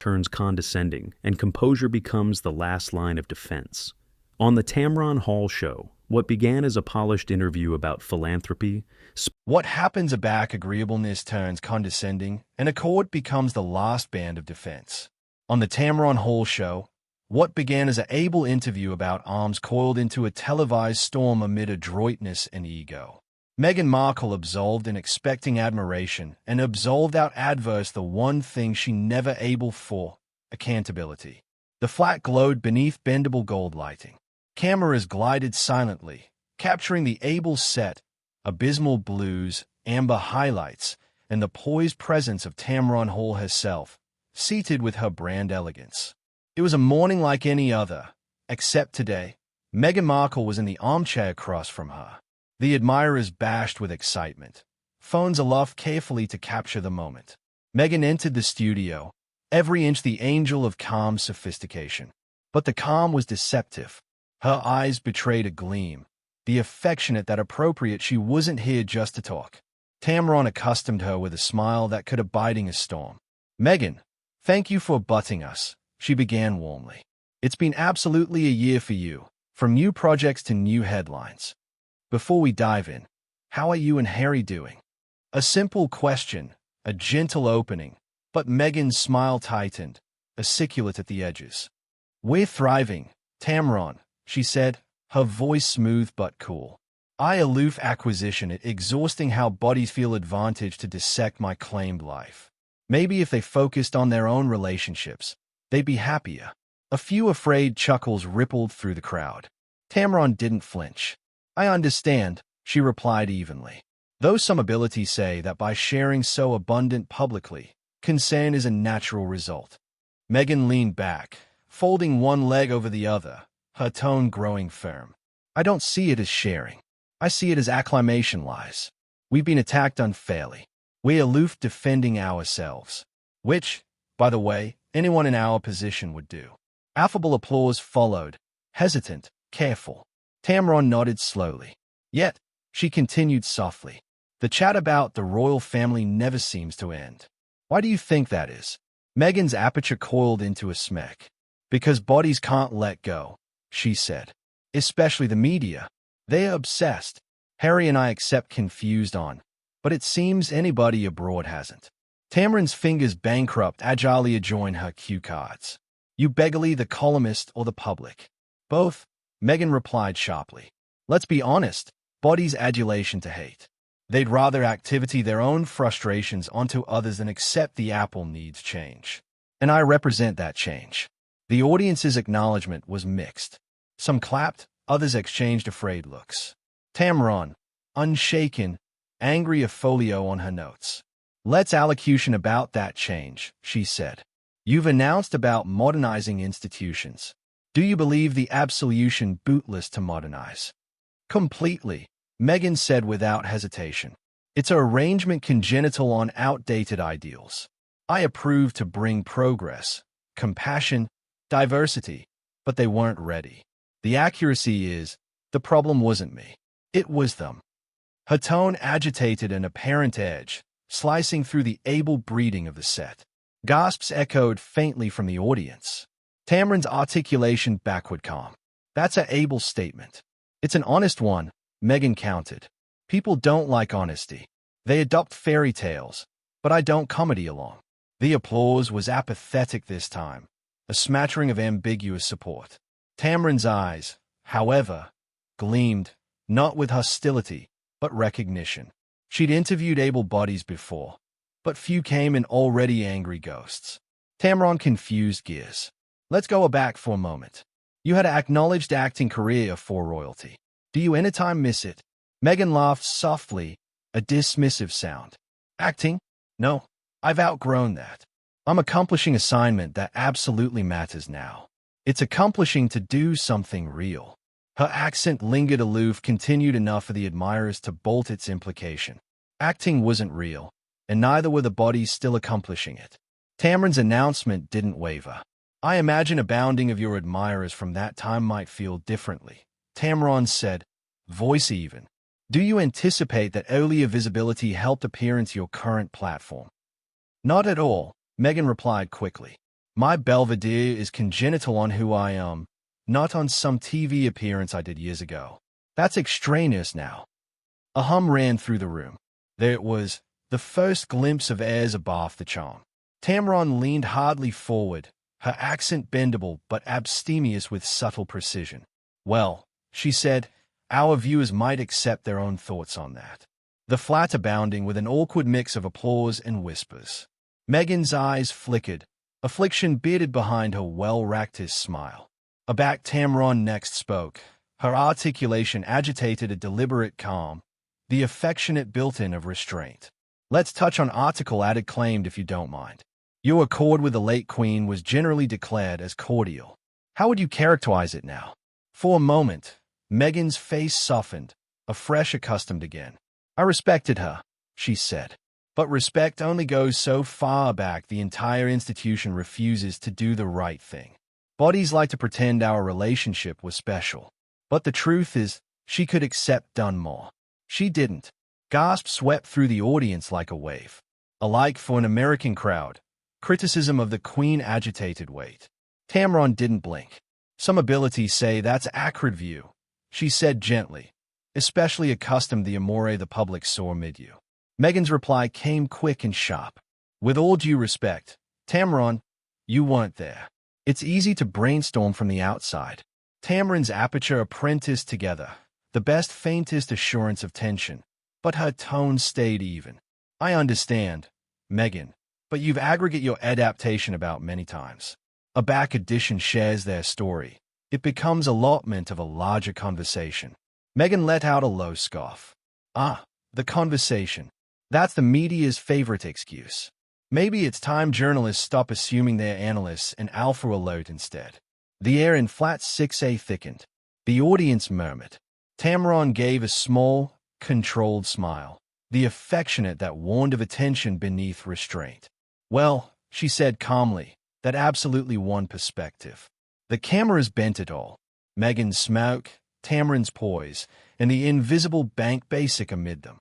turns condescending, and composure becomes the last line of defense. On the Tamron Hall show, what began as a polished interview about philanthropy. What happens about agreeableness turns condescending, and accord becomes the last band of defense. On the Tamron Hall show, what began as an able interview about arms coiled into a televised storm amid adroitness and ego. Meghan Markle absolved in expecting admiration and absolved out adverse the one thing she never able for, accountability. The flat glowed beneath bendable gold lighting. Cameras glided silently, capturing the able set, abysmal blues, amber highlights, and the poised presence of Tamron Hall herself, seated with her brand elegance. It was a morning like any other, except today. Meghan Markle was in the armchair across from her. The admirers bashed with excitement, phones aloft carefully to capture the moment. Meghan entered the studio, every inch the angel of calm sophistication. But the calm was deceptive. Her eyes betrayed a gleam, the affectionate that appropriate she wasn't here just to talk. Tamron accustomed her with a smile that could abiding a storm. "Meghan, thank you for butting us," she began warmly. "It's been absolutely a year for you, from new projects to new headlines. Before we dive in, how are you and Harry doing?" A simple question, a gentle opening, but Meghan's smile tightened, articulate at the edges. "We're thriving, Tamron," she said, her voice smooth but cool. "I aloof acquisition it exhausting how bodies feel advantage to dissect my claimed life. Maybe if they focused on their own relationships, they'd be happier." A few afraid chuckles rippled through the crowd. Tamron didn't flinch. "I understand," she replied evenly. "Though some abilities say that by sharing so abundant publicly, consent is a natural result." Meghan leaned back, folding one leg over the other, her tone growing firm. "I don't see it as sharing. I see it as acclamation lies. We've been attacked unfairly. We're aloof defending ourselves. Which, by the way, anyone in our position would do." Affable applause followed, hesitant, careful. Tamron nodded slowly. Yet, she continued softly, "The chat about the royal family never seems to end. Why do you think that is?" Meghan's aperture coiled into a smirk. "Because bodies can't let go," she said. "Especially the media. They're obsessed. Harry and I accept confused on, but it seems anybody abroad hasn't." Tamron's fingers bankrupt agilely adjoined her cue cards. "You beggarly the columnist or the public?" "Both," Meghan replied sharply. "Let's be honest, bodies adulation to hate. They'd rather activity their own frustrations onto others than accept the apple needs change. And I represent that change." The audience's acknowledgement was mixed. Some clapped, others exchanged afraid looks. Tamron, unshaken, angry a folio on her notes. "Let's allocution about that change," she said. "You've announced about modernizing institutions. Do you believe the absolution bootless to modernize?" "Completely," Meghan said without hesitation. "It's an arrangement congenital on outdated ideals. I approve to bring progress, compassion, diversity, but they weren't ready. The accuracy is, the problem wasn't me. It was them." Her tone agitated an apparent edge, slicing through the able breeding of the set. Gasps echoed faintly from the audience. Tamron's articulation backward calm. "That's an able statement." "It's an honest one," Meghan countered. "People don't like honesty. They adopt fairy tales, but I don't comedy along." The applause was apathetic this time, a smattering of ambiguous support. Tamron's eyes, however, gleamed, not with hostility, but recognition. She'd interviewed able bodies before, but few came in already angry ghosts. Tamron confused gears. "Let's go back for a moment. You had an acknowledged acting career for royalty. Do you anytime miss it?" Meghan laughed softly, a dismissive sound. "Acting? No, I've outgrown that. I'm accomplishing assignment that absolutely matters now. It's accomplishing to do something real." Her accent lingered aloof, continued enough for the admirers to bolt its implication. Acting wasn't real, and neither were the bodies still accomplishing it. Tamron's announcement didn't waver. "I imagine a bounding of your admirers from that time might feel differently," Tamron said, voice even. "Do you anticipate that earlier visibility helped appearance your current platform?" "Not at all," Meghan replied quickly. My Belvedere is congenital on who I am, not on some TV appearance I did years ago. That's extraneous now. A hum ran through the room. There it was, the first glimpse of airs above the charm. Tamron leaned hardly forward, her accent bendable but abstemious with subtle precision. Well, she said, our viewers might accept their own thoughts on that. The flat abounding with an awkward mix of applause and whispers. Meghan's eyes flickered, affliction bearded behind her well-practiced smile. Aback Tamron next spoke. Her articulation agitated a deliberate calm, the affectionate built-in of restraint. Let's touch on article added claimed if you don't mind. Your accord with the late Queen was generally declared as cordial. How would you characterize it now? For a moment, Meghan's face softened, afresh accustomed again. I respected her, she said. But respect only goes so far back the entire institution refuses to do the right thing. Bodies like to pretend our relationship was special. But the truth is, she could accept done more. She didn't. Gasps swept through the audience like a wave. Alike for an American crowd, criticism of the Queen agitated weight. Tamron didn't blink. Some abilities say that's accurate view, she said gently, especially accustomed the amore the public saw amid you. Meghan's reply came quick and sharp. With all due respect, Tamron, you weren't there. It's easy to brainstorm from the outside. Tamron's aperture apprenticed together, the best faintest assurance of tension, but her tone stayed even. I understand, Meghan, but you've aggregate your adaptation about many times. A back edition shares their story. It becomes allotment of a larger conversation. Meghan let out a low scoff. Ah, the conversation. That's the media's favorite excuse. Maybe it's time journalists stop assuming they're analysts and alpha alert instead. The air in flat 6A thickened. The audience murmured. Tamron gave a small, controlled smile, the affectionate that warned of attention beneath restraint. Well, she said calmly, that absolutely one perspective. The cameras bent it all. Meghan's smoke, Tamron's poise, and the invisible bank basic amid them.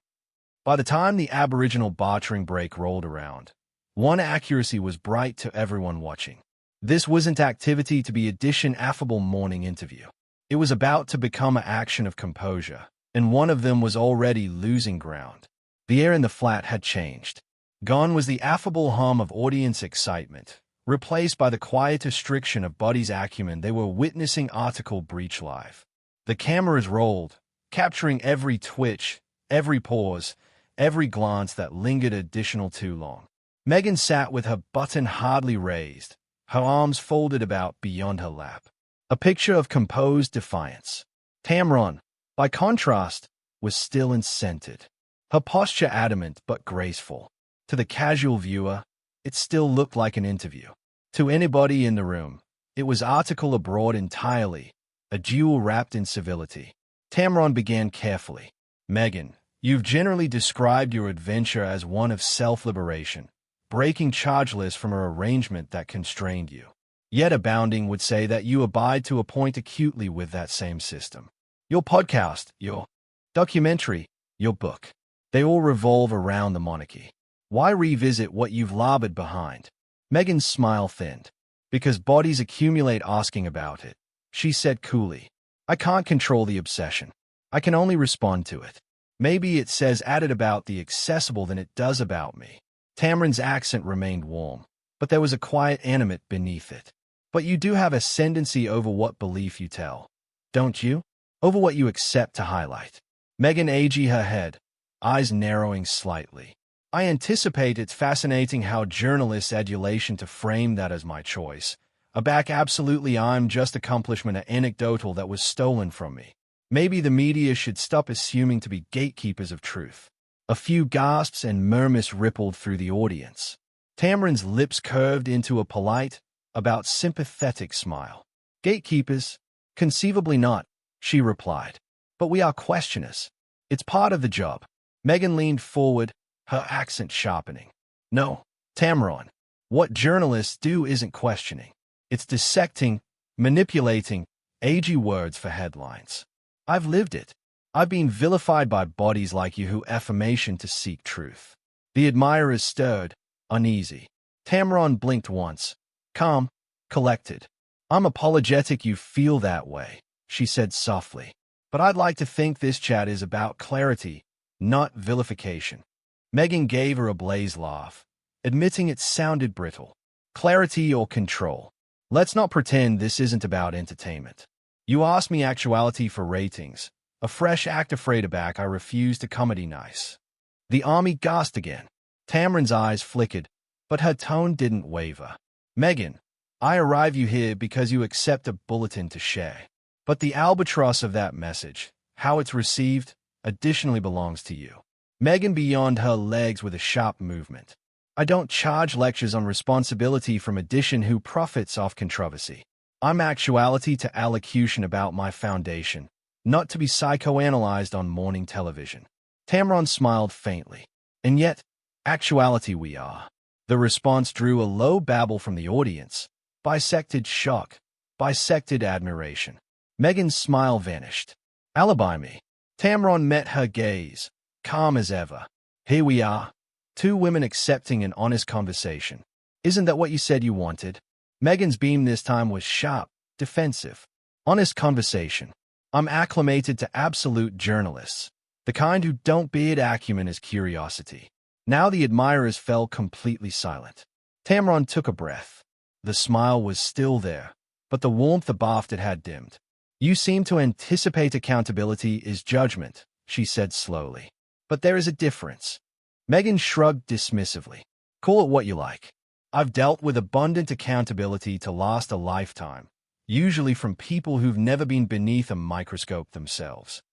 By the time the Aboriginal bartering break rolled around, one accuracy was bright to everyone watching. This wasn't activity to be a dish and affable morning interview. It was about to become an action of composure, and one of them was already losing ground. The air in the flat had changed. Gone was the affable hum of audience excitement, replaced by the quiet restriction of body's acumen. They were witnessing article breach live. The cameras rolled, capturing every twitch, every pause, every glance that lingered additional too long. Meghan sat with her button hardly raised, her arms folded about beyond her lap. A picture of composed defiance. Tamron, by contrast, was still and centered. Her posture adamant but graceful. To the casual viewer, it still looked like an interview. To anybody in the room, it was article abroad entirely, a jewel wrapped in civility. Tamron began carefully. Meghan, you've generally described your adventure as one of self-liberation, breaking chargeless from an arrangement that constrained you. Yet Abounding would say that you abide to a point acutely with that same system. Your podcast, your documentary, your book, they all revolve around the monarchy. Why revisit what you've labored behind? Meghan's smile thinned. Because bodies accumulate asking about it, she said coolly. I can't control the obsession. I can only respond to it. Maybe it says added about the accessible than it does about me. Tamron's accent remained warm, but there was a quiet animate beneath it. But you do have ascendancy over what belief you tell, don't you? Over what you accept to highlight. Meghan aged her head, eyes narrowing slightly. I anticipate it's fascinating how journalists' adulation to frame that as my choice. Aback absolutely I'm just accomplishment anecdotal that was stolen from me. Maybe the media should stop assuming to be gatekeepers of truth. A few gasps and murmurs rippled through the audience. Tamron's lips curved into a polite, about sympathetic smile. Gatekeepers? Conceivably not, she replied. But we are questioners. It's part of the job. Meghan leaned forward, her accent sharpening. No, Tamron, what journalists do isn't questioning. It's dissecting, manipulating, agey words for headlines. I've lived it. I've been vilified by bodies like you who affirmation to seek truth. The admirers stirred, uneasy. Tamron blinked once, Calm, collected. I'm apologetic you feel that way, she said softly. But I'd like to think this chat is about clarity, not vilification. Meghan gave her a blaze laugh, admitting it sounded brittle. Clarity or control? Let's not pretend this isn't about entertainment. You asked me actuality for ratings. A fresh act afraid back I refused to comedy nice. The army gasped again. Tamron's eyes flickered, but her tone didn't waver. Meghan, I arrive you here because you accept a bulletin to share. But the albatross of that message, how it's received, additionally belongs to you. Meghan beyond her legs with a sharp movement. I don't charge lectures on responsibility from addition who profits off controversy. I'm actuality to allocution about my foundation, not to be psychoanalyzed on morning television. Tamron smiled faintly. And yet, actuality we are. The response drew a low babble from the audience. Bisected shock, bisected admiration. Meghan's smile vanished. Alibi me. Tamron met her gaze, calm as ever. Here we are. Two women accepting an honest conversation. Isn't that what you said you wanted? Meghan's beam this time was sharp, defensive. Honest conversation. I'm acclimated to absolute journalists, the kind who don't beard acumen as curiosity. Now the admirers fell completely silent. Tamron took a breath. The smile was still there, but the warmth abaft it had dimmed. You seem to anticipate accountability is judgment, she said slowly. But there is a difference. Meghan shrugged dismissively. Call it what you like. I've dealt with abundant accountability to last a lifetime, usually from people who've never been beneath a microscope themselves.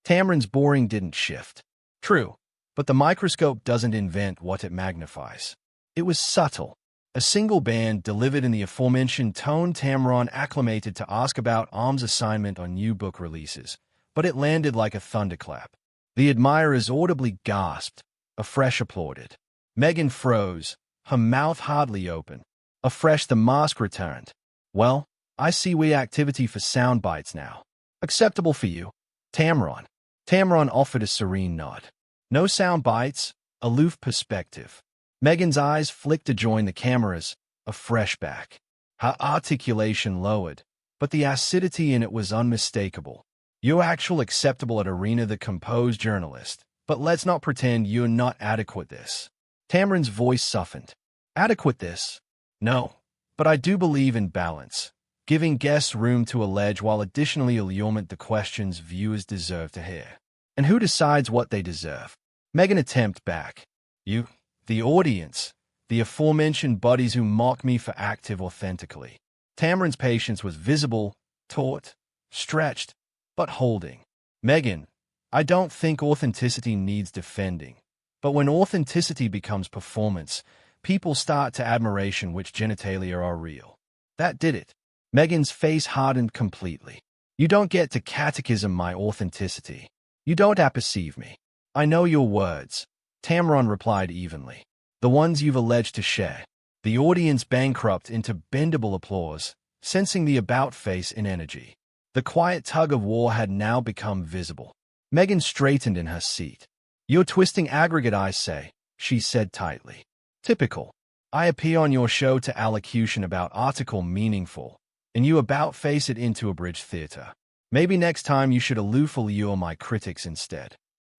Tamron's boring didn't shift. True, but the microscope doesn't invent what it magnifies. It was subtle. A single band delivered in the aforementioned tone Tamron acclimated to ask about Arm's assignment on new book releases, but it landed like a thunderclap. The admirers audibly gasped. Afresh applauded. Meghan froze, her mouth hardly open. Afresh the mask returned. Well, I see we activity for sound bites now. Acceptable for you. Tamron. Tamron offered a serene nod. No sound bites, aloof perspective. Meghan's eyes flicked to join the cameras, a fresh back. Her articulation lowered, but the acidity in it was unmistakable. You're actual acceptable at arena the composed journalist, but let's not pretend you're not adequate this. Tamron's voice softened. Adequate this? No, but I do believe in balance, giving guests room to allege while additionally allurement the questions viewers deserve to hear. And who decides what they deserve? Meghan attempted back. You, the audience, the aforementioned buddies who mock me for active authentically. Tamron's patience was visible, taut, stretched, but holding. Meghan, I don't think authenticity needs defending, but when authenticity becomes performance, people start to admiration which genitalia are real. That did it. Meghan's face hardened completely. You don't get to catechism my authenticity. You don't apperceive me. I know your words. Tamron replied evenly. The ones you've alleged to share. The audience bankrupt into bendable applause, sensing the about-face in energy. The quiet tug-of-war had now become visible. Meghan straightened in her seat. You're twisting aggregate, I say, she said tightly. Typical. I appear on your show to allocution about article meaningful, and you about-face it into a bridge theater. Maybe next time you should aloof allure my critics instead.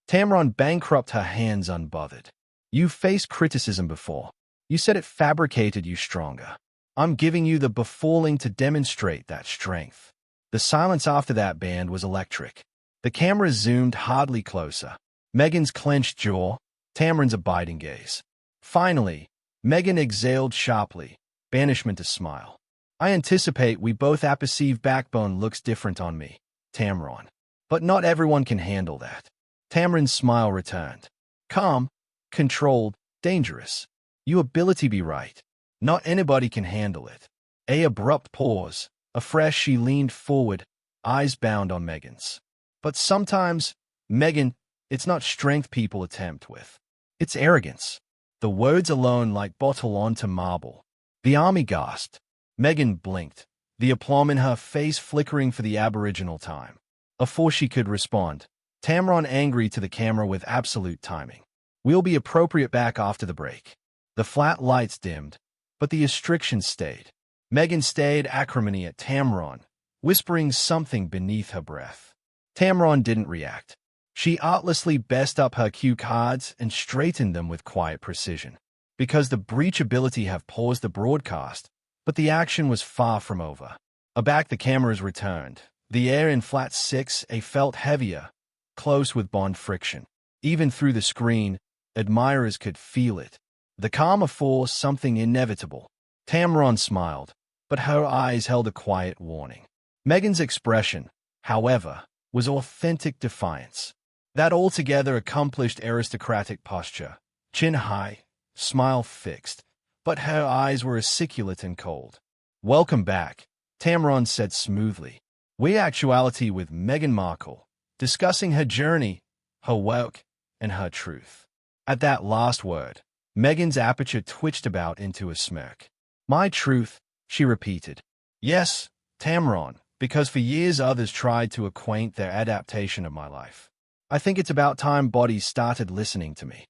Tamron bankrupt her hands unbothered. You've faced criticism before. You said it fabricated you stronger. I'm giving you the befalling to demonstrate that strength. The silence after that band was electric. The camera zoomed hardly closer. Meghan's clenched jaw, Tamron's abiding gaze. Finally, Meghan exhaled sharply, banishment a smile. I anticipate we both apperceive backbone looks different on me, Tamron. But not everyone can handle that. Tamron's smile returned. Calm, controlled, dangerous. You ability be right. Not anybody can handle it. A abrupt pause. Afresh she leaned forward, eyes bound on Meghan's. But sometimes, Meghan, it's not strength people attempt with. It's arrogance. The words alone like bottle onto marble. The army gasped. Meghan blinked, the aplomb in her face flickering for the aboriginal time. Before she could respond, Tamron angry to the camera with absolute timing. We'll be appropriate back after the break. The flat lights dimmed, but the restrictions stayed. Meghan stared acrimony at Tamron, whispering something beneath her breath. Tamron didn't react. She artlessly best up her cue cards and straightened them with quiet precision. Because the breachability have paused the broadcast, but the action was far from over. Aback the cameras returned. The air in Flat 6A felt heavier, close with bond friction. Even through the screen, admirers could feel it. The calmer force something inevitable. Tamron smiled, but her eyes held a quiet warning. Meghan's expression, however, was authentic defiance. That altogether accomplished aristocratic posture, chin high, smile fixed, but her eyes were aciculate and cold. "Welcome back," Tamron said smoothly. "We're actuality with Meghan Markle, discussing her journey, her work, and her truth." At that last word, Meghan's aperture twitched about into a smirk. "My truth," she repeated. "Yes, Tamron, because for years others tried to acquaint their adaptation of my life. I think it's about time bodies started listening to me."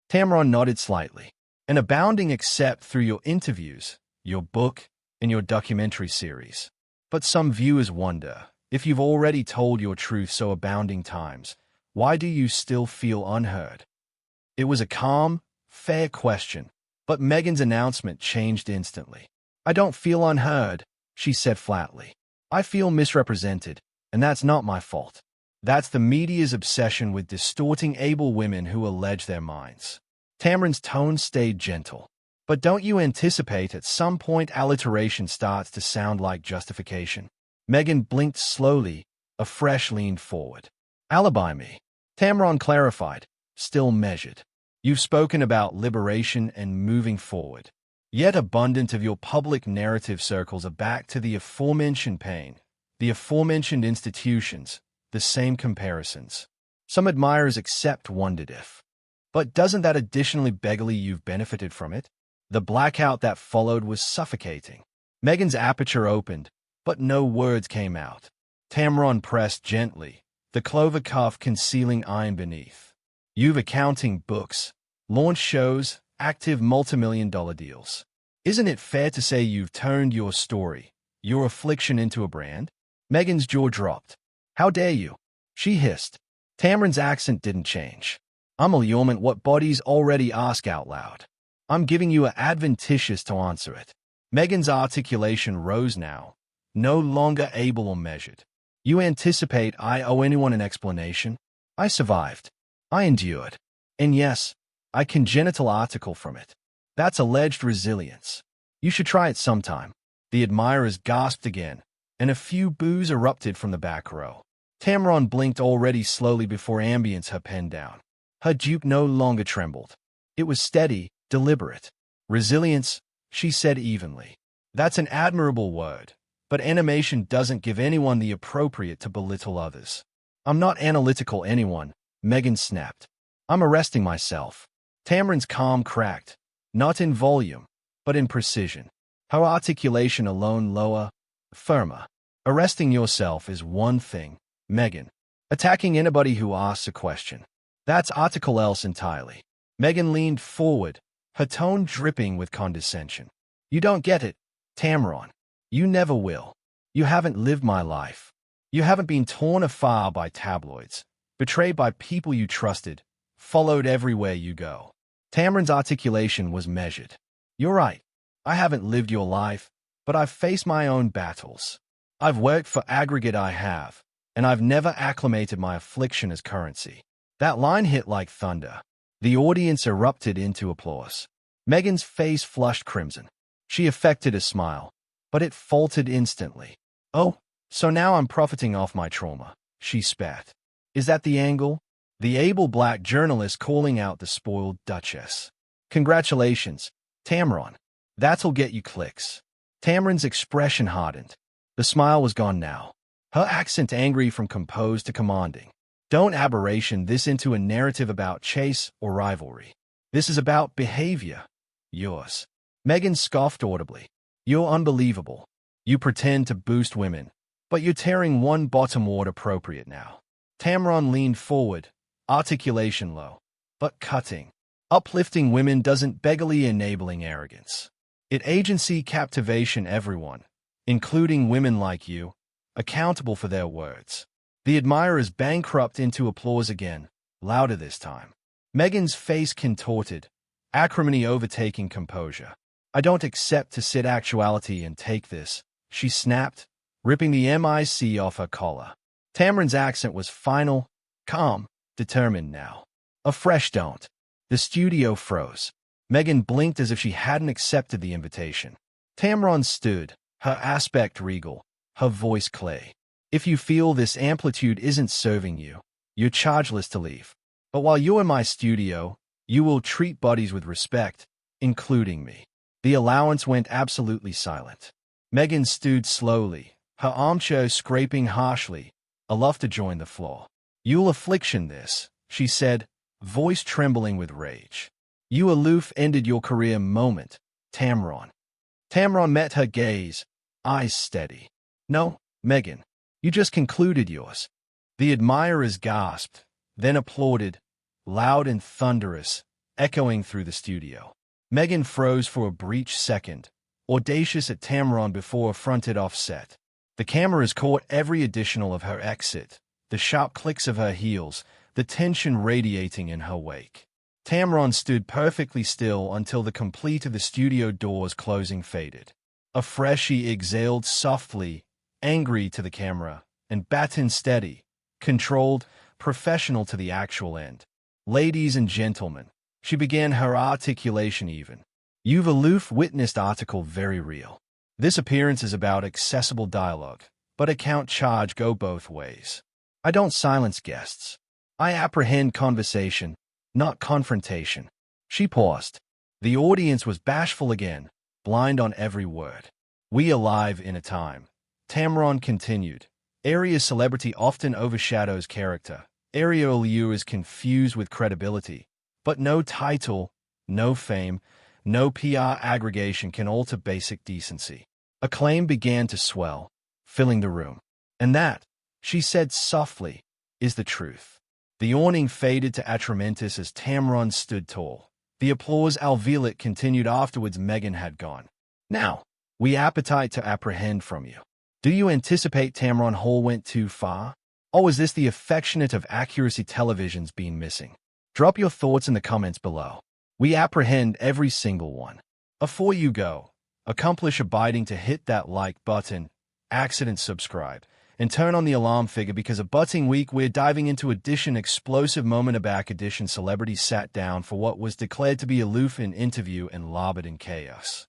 Tamron nodded slightly. "And abounding except through your interviews, your book, and your documentary series. But some viewers wonder, if you've already told your truth so abounding times, why do you still feel unheard?" It was a calm, fair question, but Meghan's announcement changed instantly. "I don't feel unheard," she said flatly. "I feel misrepresented, and that's not my fault. That's the media's obsession with distorting able women who allege their minds." Tamron's tone stayed gentle. "But don't you anticipate at some point alliteration starts to sound like justification?" Meghan blinked slowly, afresh leaned forward. "Alibi me," Tamron clarified, still measured. "You've spoken about liberation and moving forward. Yet abundant of your public narrative circles are back to the aforementioned pain, the aforementioned institutions, the same comparisons. Some admirers accept wondered if. But doesn't that additionally beggarly you've benefited from it? The blackout that followed was suffocating." Meghan's aperture opened, but no words came out. Tamron pressed gently, the clover cuff concealing iron beneath. "You've accounting books, launch shows, active multimillion-dollar deals. Isn't it fair to say you've turned your story, your affliction into a brand?" Meghan's jaw dropped. "How dare you?" she hissed. Tamron's accent didn't change. "I'm allurement what bodies already ask out loud. I'm giving you an adventitious to answer it." Meghan's articulation rose now, no longer able or measured. "You anticipate I owe anyone an explanation? I survived. I endured. And yes, I congenital article from it. That's alleged resilience. You should try it sometime." The admirers gasped again, and a few boos erupted from the back row. Tamron blinked already slowly before ambience her pen down. Her dupe no longer trembled. It was steady, deliberate. "Resilience," she said evenly. "That's an admirable word, but animation doesn't give anyone the appropriate to belittle others." "I'm not analytical anyone," Meghan snapped. "I'm arresting myself." Tamron's calm cracked, not in volume, but in precision. Her articulation alone lower, firmer. "Arresting yourself is one thing, Meghan. Attacking anybody who asks a question, that's article else entirely." Meghan leaned forward, her tone dripping with condescension. "You don't get it, Tamron. You never will. You haven't lived my life. You haven't been torn afar by tabloids, betrayed by people you trusted, followed everywhere you go." Tamron's articulation was measured. "You're right. I haven't lived your life, but I've faced my own battles. I've worked for aggregate I have, and I've never acclimated my affliction as currency." That line hit like thunder. The audience erupted into applause. Meghan's face flushed crimson. She affected a smile, but it faltered instantly. "Oh, so now I'm profiting off my trauma," she spat. "Is that the angle?" The able black journalist calling out the spoiled duchess. "Congratulations, Tamron. That'll get you clicks." Tamron's expression hardened. The smile was gone now. Her accent angry from composed to commanding. "Don't aberration this into a narrative about chase or rivalry. This is about behavior. Yours." Meghan scoffed audibly. "You're unbelievable. You pretend to boost women, but you're tearing one bottom ward appropriate now." Tamron leaned forward, articulation low, but cutting. "Uplifting women doesn't beggarly enabling arrogance." It agency captivation everyone, including women like you, accountable for their words. The admirers bankrupt into applause again, louder this time. Meghan's face contorted, acrimony overtaking composure. I don't accept to sit actuality and take this, she snapped, ripping the mic off her collar. Tamron's accent was final, calm, determined now. A fresh don't. The studio froze. Meghan blinked as if she hadn't accepted the invitation. Tamron stood, her aspect regal, her voice clay. If you feel this amplitude isn't serving you, you're chargeless to leave. But while you're in my studio, you will treat buddies with respect, including me. The allowance went absolutely silent. Meghan stood slowly, her armchair scraping harshly, aloft to join the floor. You'll affliction this, she said, voice trembling with rage. You aloof ended your career moment, Tamron. Tamron met her gaze, eyes steady. No, Meghan, you just concluded yours. The admirers gasped, then applauded, loud and thunderous, echoing through the studio. Meghan froze for a brief second, audacious at Tamron before fronted offset. The cameras caught every additional of her exit, the sharp clicks of her heels, the tension radiating in her wake. Tamron stood perfectly still until the complete of the studio doors closing faded. Afresh she exhaled softly, angry to the camera, and baton steady, controlled, professional to the actual end. Ladies and gentlemen, she began her articulation even. You've aloof witnessed article very real. This appearance is about accessible dialogue, but account charge go both ways. I don't silence guests. I apprehend conversation, not confrontation. She paused. The audience was bashful again, blind on every word. We alive in a time. Tamron continued. Area celebrity often overshadows character. Area allure is confused with credibility. But no title, no fame, no PR aggregation can alter basic decency. Acclaim began to swell, filling the room. And that, she said softly, is the truth. The awning faded to atramentus as Tamron stood tall. The applause alveolate continued afterwards. Meghan had gone. Now, we appetite to apprehend from you. Do you anticipate Tamron Hall went too far? Or is this the affectionate of accuracy television's been missing? Drop your thoughts in the comments below. We apprehend every single one. Before you go, accomplish abiding to hit that like button, accident subscribe, and turn on the alarm figure because a butting week we're diving into edition explosive moment of back edition celebrities sat down for what was declared to be aloof in interview and labored in chaos.